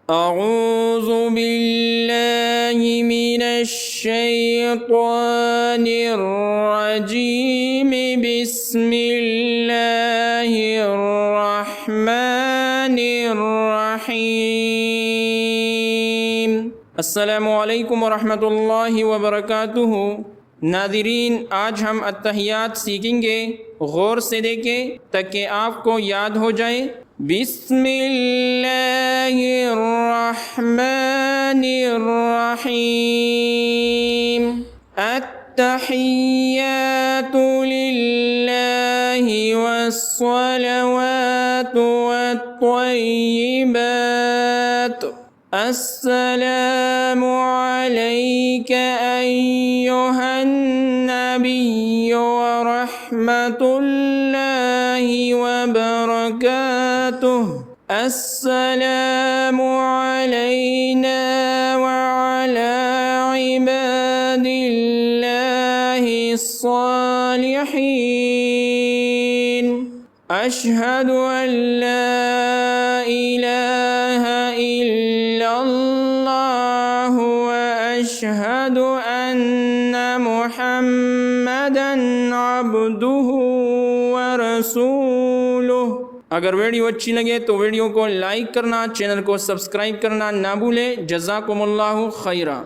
अऊज़ु बिल्लाहि मिनश शैतानिर रजीम बिस्मिल्लाहिर रहमानिर रहीम। अस्सलामु अलैकुम वरहमतुल्लाहि वबरकातुहू। नाज़रीन, आज हम अत्तहियात सीखेंगे। गौर से देखें ताकि आपको याद हो जाए। बिस्मिल्लाहिर्रहमानिर्रहीम। अत्तहियातु लिल्लाहि वस्सलवातु वत्तय्यिबात। अस्सलामु अलैका अय्युहन नबिय्यु व रहमतुल्लाहि व बरकातुहु। अस्सलामु अलैना व अला इबादिल्लाहि स्सालिहीन। अशहदु अन ला इलाहा इल्लल्लाहु व अशहदु अन्ना मुहम्मदन अब्दुहु व रसूलुहु। अगर वीडियो अच्छी लगे तो वीडियो को लाइक करना, चैनल को सब्सक्राइब करना ना भूलें। जज़ाकुमुल्लाहु खैरा।